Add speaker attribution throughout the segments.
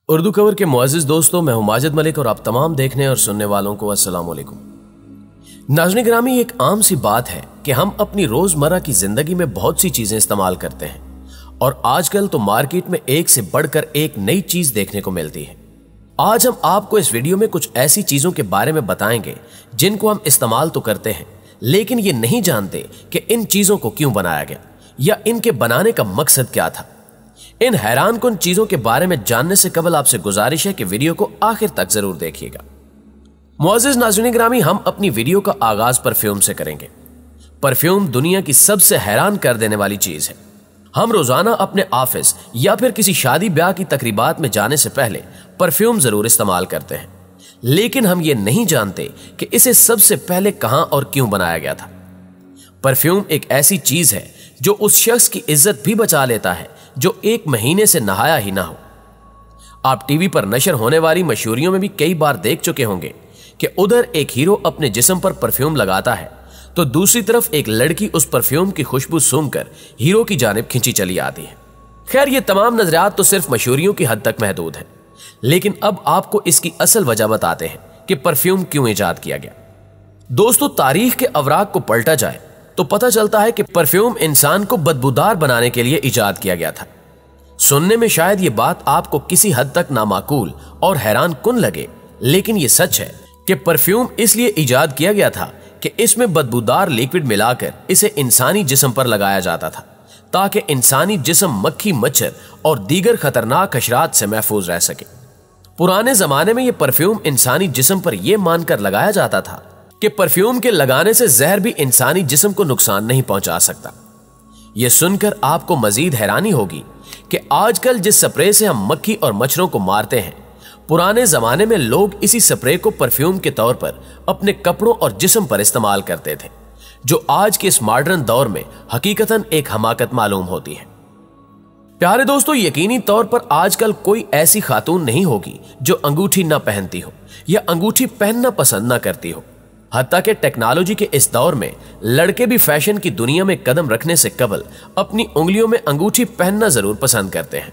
Speaker 1: Urdu cover के मुअज़्ज़िज़ दोस्तों, मैं हूं माजिद मलिक और आप तमाम देखने और सुनने वालों को अस्सलाम वालेकुम। नाज़रीन गिरामी, एक आम सी बात है कि हम अपनी रोजमर्रा की जिंदगी में बहुत सी चीजें इस्तेमाल करते हैं और आजकल तो मार्केट में एक से बढ़कर एक नई चीज देखने को मिलती है। आज हम आपको इस वीडियो में कुछ ऐसी चीजों के बारे में बताएंगे जिनको हम इस्तेमाल तो करते हैं लेकिन ये नहीं जानते कि इन चीजों को क्यों बनाया गया या इनके बनाने का मकसद क्या था। इन हैरानकुन चीजों के बारे में जानने से कबल आपसे गुजारिश है कि वीडियो को आखिर तक जरूर देखिएगा। मुअज़्ज़िज़ नाज़रीन गिरामी, हम अपनी वीडियो का आगाज परफ्यूम से करेंगे। परफ्यूम दुनिया की सबसे हैरान कर देने वाली चीज है। हम रोजाना अपने ऑफिस या फिर किसी शादी ब्याह की तकरीबात में जाने से पहले परफ्यूम जरूर इस्तेमाल करते हैं, लेकिन हम ये नहीं जानते कि इसे सबसे पहले कहां और क्यों बनाया गया था। परफ्यूम एक ऐसी चीज है जो उस शख्स की इज्जत भी बचा लेता है जो 1 महीने से नहाया ही ना हो। आप टीवी पर नशर होने वाली मशहूरियों में भी कई बार देख चुके होंगे कि उधर एक हीरो अपने जिस्म पर परफ्यूम लगाता है तो दूसरी तरफ एक लड़की उस परफ्यूम की खुशबू सूंघकर हीरो की जानिब खिंची चली आती है। खैर, ये तमाम नजरियात तो सिर्फ मशहूरियों की हद तक महदूद है, लेकिन अब आपको इसकी असल वजह बताते हैं कि परफ्यूम क्यों इजाद किया गया। दोस्तों, तारीख के अवराक को पलटा जाए तो पता चलता है कि परफ्यूम इंसान को बदबूदार बनाने के लिए इजाद किया गया था। सुनने में शायद ये बात आपको किसी हद तक नामाकूल और हैरान कुन लगे, लेकिन ये सच है कि परफ्यूम इसलिए इजाद किया गया था कि इसमें बदबूदार लिक्विड मिलाकर इसे इंसानी जिस्म पर लगाया जाता था ताकि इंसानी जिस्म मक्खी, मच्छर और दीगर खतरनाक हशरात से महफूज रह सके। पुराने जमाने में यह परफ्यूम इंसानी जिस्म पर यह मानकर लगाया जाता था कि परफ्यूम के लगाने से जहर भी इंसानी जिस्म को नुकसान नहीं पहुंचा सकता। यह सुनकर आपको मजीद हैरानी होगी कि आजकल जिस स्प्रे से हम मक्खी और मच्छरों को मारते हैं, पुराने जमाने में लोग इसी स्प्रे को परफ्यूम के तौर पर अपने कपड़ों और जिस्म पर इस्तेमाल करते थे, जो आज के इस मॉडर्न दौर में हकीकतन एक हमाकत मालूम होती है। प्यारे दोस्तों, यकीनी तौर पर आजकल कोई ऐसी खातून नहीं होगी जो अंगूठी ना पहनती हो या अंगूठी पहनना पसंद ना करती हो। हत्ता के टेक्नोलॉजी के इस दौर में लड़के भी फैशन की दुनिया में कदम रखने से कबल अपनी उंगलियों में अंगूठी पहनना जरूर पसंद करते हैं।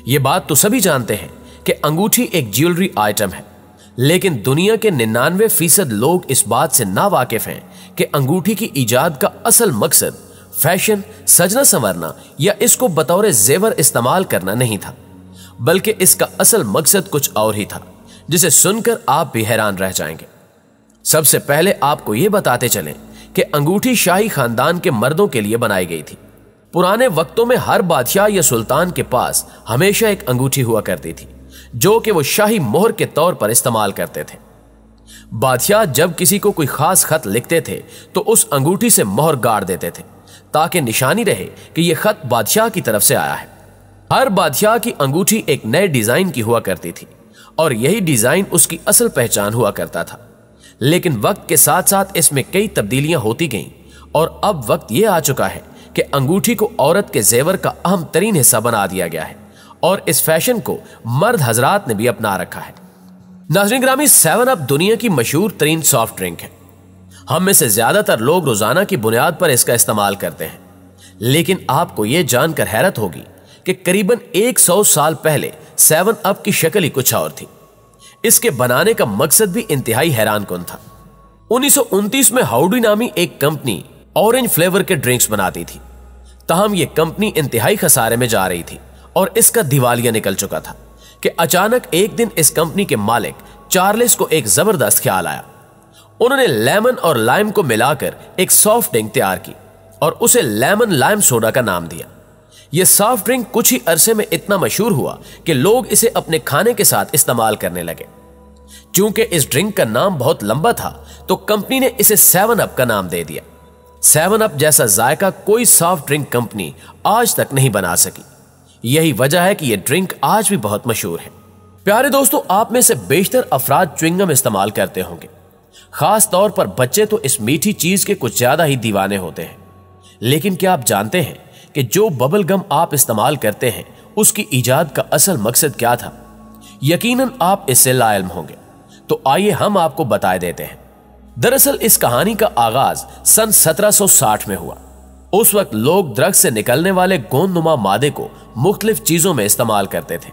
Speaker 1: ये बात तो सभी जानते हैं कि अंगूठी एक ज्वेलरी आइटम है, लेकिन दुनिया के 99% लोग इस बात से ना वाकिफ हैं कि अंगूठी की इजाद का असल मकसद फैशन, सजना संवरना या इसको बतौर जेवर इस्तेमाल करना नहीं था, बल्कि इसका असल मकसद कुछ और ही था, जिसे सुनकर आप भी हैरान रह जाएंगे। सबसे पहले आपको यह बताते चलें कि अंगूठी शाही खानदान के मर्दों के लिए बनाई गई थी। पुराने वक्तों में हर बादशाह या सुल्तान के पास हमेशा एक अंगूठी हुआ करती थी जो कि वो शाही मोहर के तौर पर इस्तेमाल करते थे। बादशाह जब किसी को कोई खास खत लिखते थे तो उस अंगूठी से मोहर गाड़ देते थे ताकि निशानी रहे कि यह खत बादशाह की तरफ से आया है। हर बादशाह की अंगूठी एक नए डिजाइन की हुआ करती थी और यही डिजाइन उसकी असल पहचान हुआ करता था, लेकिन वक्त के साथ साथ इसमें कई तब्दीलियां होती गईं और अब वक्त यह आ चुका है कि अंगूठी को औरत के जेवर का अहम तरीन हिस्सा बना दिया गया है और इस फैशन को मर्द हजरात ने भी अपना रखा है। नाज़रीन गिरामी, 7 अप दुनिया की मशहूर तरीन सॉफ्ट ड्रिंक है। हम में से ज्यादातर लोग रोजाना की बुनियाद पर इसका इस्तेमाल करते हैं, लेकिन आपको यह जानकर हैरत होगी कि करीबन 100 साल पहले 7 अप की शक्ल ही कुछ और थी। इसके बनाने का मकसद भी इंतहाई हैरान कुन था। 1929 में हाउडी नामी एक कंपनी ऑरेंज फ्लेवर के ड्रिंक्स बनाती थी। ताहम यह कंपनी इंतहाई खसारे में जा रही थी और इसका दिवालिया निकल चुका था कि अचानक एक दिन इस कंपनी के मालिक चार्ल्स को एक जबरदस्त ख्याल आया। उन्होंने लेमन और लाइम को मिलाकर एक सॉफ्ट ड्रिंक तैयार की और उसे लेमन लाइम सोडा का नाम दिया। यह सॉफ्ट ड्रिंक कुछ ही अरसे में इतना मशहूर हुआ कि लोग इसे अपने खाने के साथ इस्तेमाल करने लगे। चूंकि इस ड्रिंक का नाम बहुत लंबा था तो कंपनी ने इसे 7 अप का नाम दे दिया। 7 अप जैसा जायका कोई सॉफ्ट ड्रिंक कंपनी आज तक नहीं बना सकी। यही वजह है कि यह ड्रिंक आज भी बहुत मशहूर है। प्यारे दोस्तों, आप में से बेशतर अफराद च्युइंगम इस्तेमाल करते होंगे। खास तौर पर बच्चे तो इस मीठी चीज के कुछ ज्यादा ही दीवाने होते हैं, लेकिन क्या आप जानते हैं कि जो बबल गम आप इस्तेमाल करते हैं उसकी इजाद का असल मकसद क्या था? यकीनन आप इससे लाइल्म होंगे, तो आइए हम आपको बताए देते हैं। दरअसल इस कहानी का आगाज सन 1760 में हुआ। उस वक्त लोग ड्रग्स से निकलने वाले गोंद नुमा मादे को मुख्तलिफ चीजों में इस्तेमाल करते थे।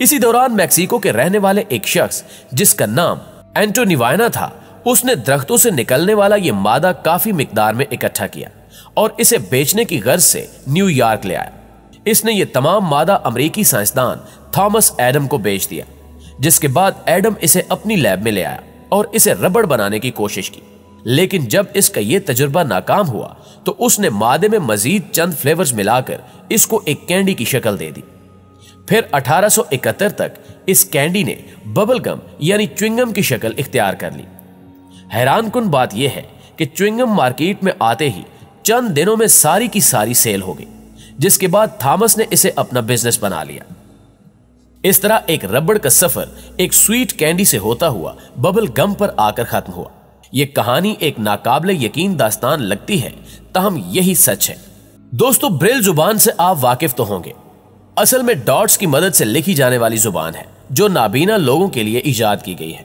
Speaker 1: इसी दौरान मैक्सिको के रहने वाले एक शख्स जिसका नाम एंटोनिवाना था, उसने दरख्तों से निकलने वाला यह मादा काफी मिकदार में इकट्ठा किया और इसे बेचने की गर्ज से न्यूयॉर्क ले आया। इसने ये तमाम मादा अमेरिकी साइंसदान थॉमस एडम को बेच दिया, जिसके बाद एडम इसे अपनी लैब में ले आया और इसे रबड़ बनाने की कोशिश की। लेकिन जब इसका यह तजुर्बा नाकाम हुआ तो उसने मादे में मजीद चंद फ्लेवर्स मिलाकर इसको एक कैंडी की शक्ल दे दी। फिर 1871 तक इस कैंडी ने बबल गम यानी च्युइंगम की शक्ल इख्तियार कर ली। हैरानकुन बात यह है कि च्युइंगम मार्केट में आते ही चंद दिनों में सारी की सारी सेल हो गई, जिसके बाद थॉमस ने इसे अपना बिजनेस बना लिया। इस तरह एक रबड़ का सफर एक स्वीट कैंडी से होता हुआ बबल गम पर आकर खत्म हुआ। यह कहानी एक नाकाबिले यकीन दास्तान लगती है, ताहम यही सच है। दोस्तों, ब्रेल जुबान से आप वाकिफ तो होंगे। असल में डॉट्स की मदद से लिखी जाने वाली जुबान है जो नाबीना लोगों के लिए इजाद की गई है।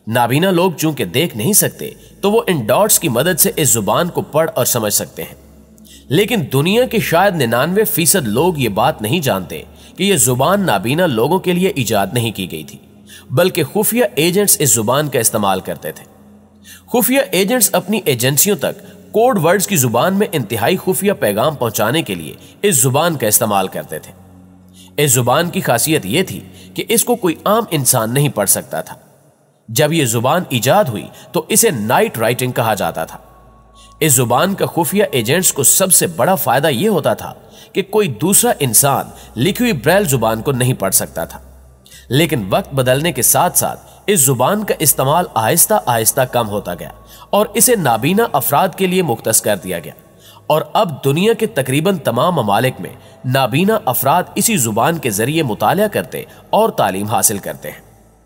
Speaker 1: नाबीना लोग चूंकि देख नहीं सकते तो वो इन डॉट्स की मदद से इस जुबान को पढ़ और समझ सकते हैं। लेकिन दुनिया के शायद 99% लोग ये बात नहीं जानते कि यह जुबान नाबीना लोगों के लिए इजाद नहीं की गई थी, बल्कि खुफिया एजेंट्स इस जुबान का इस्तेमाल करते थे। खुफिया एजेंट्स अपनी एजेंसियों तक कोड वर्ड्स की जुबान में इंतहाई खुफिया पैगाम पहुंचाने के लिए इस जुबान का इस्तेमाल करते थे। इस जुबान की खासियत यह थी कि इसको कोई आम इंसान नहीं पढ़ सकता था। जब यह जुबान इजाद हुई तो इसे नाइट राइटिंग कहा जाता था। इस जुबान का खुफिया एजेंट्स को सबसे बड़ा फायदा यह होता था कि कोई दूसरा इंसान लिखी हुई ब्रेल जुबान को नहीं पढ़ सकता था। लेकिन वक्त बदलने के साथ साथ इस जुबान का इस्तेमाल आहिस्ता आहिस्ता कम होता गया और इसे नाबीना अफराद के लिए मुख्तस कर दिया गया, और अब दुनिया के तकरीबन तमाम ममालिक में नाबीना अफराद इसी जुबान के जरिए मुतालिया करते और तालीम हासिल करते हैं।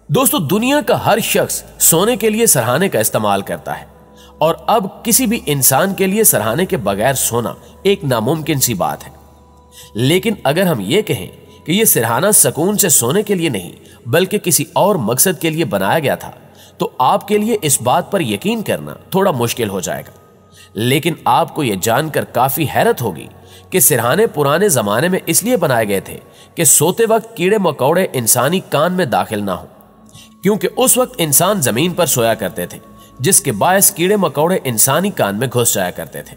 Speaker 1: दोस्तों, दुनिया का हर शख्स सोने के लिए सरहाने का इस्तेमाल करता है, और अब किसी भी इंसान के लिए सरहाने के बगैर सोना एक नामुमकिन सी बात है। लेकिन अगर हम ये कहें कि यह सिरहाना सुकून से सोने के लिए नहीं बल्कि किसी और मकसद के लिए बनाया गया था, तो आपके लिए इस बात पर यकीन करना थोड़ा मुश्किल हो जाएगा। लेकिन आपको यह जानकर काफी हैरत होगी कि सिरहाने पुराने जमाने में इसलिए बनाए गए थे कि सोते वक्त कीड़े मकोड़े इंसानी कान में दाखिल ना हो, क्योंकि उस वक्त इंसान जमीन पर सोया करते थे, जिसके बायस कीड़े मकोड़े इंसानी कान में घुस जाया करते थे।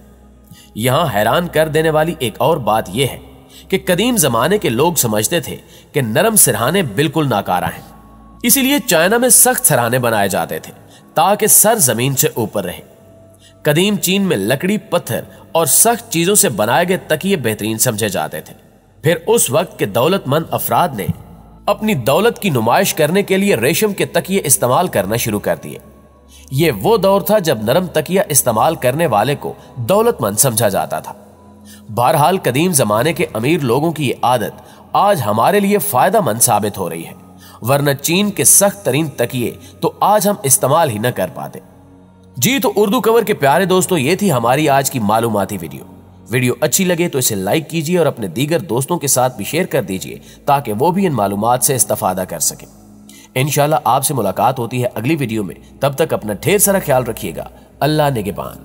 Speaker 1: यहां हैरान कर देने वाली एक और बात यह है कि कदीम जमाने के लोग समझते थे कि नरम सिरहाने बिल्कुल नाकारा हैं, इसीलिए चाइना में सख्त सिरहाने बनाए जाते थे ताकि सर जमीन से ऊपर रहे। कदीम चीन में लकड़ी, पत्थर और सख्त चीजों से बनाए गए तकिए बेहतरीन समझे जाते थे। फिर उस वक्त के दौलतमंद अफराद ने अपनी दौलत की नुमाइश करने के लिए रेशम के तकिए इस्तेमाल करना शुरू कर दिए। यह वो दौर था जब नरम तकिया इस्तेमाल करने वाले को दौलतमंद समझा जाता था। बहरहाल कदीम जमाने के अमीर लोगों की यह आदत आज हमारे लिए फायदेमंद साबित हो रही है, वरना चीन के सख्त तरीन तकिए तो आज हम इस्तेमाल ही न कर पाते। जी तो उर्दू कवर के प्यारे दोस्तों, ये थी हमारी आज की मालूमाती वीडियो अच्छी लगे तो इसे लाइक कीजिए और अपने दीगर दोस्तों के साथ भी शेयर कर दीजिए ताकि वो भी इन मालूमात से इस्तेफादा कर सकें। इंशाल्लाह आपसे मुलाकात होती है अगली वीडियो में। तब तक अपना ढेर सारा ख्याल रखिएगा। अल्लाह निगहबान।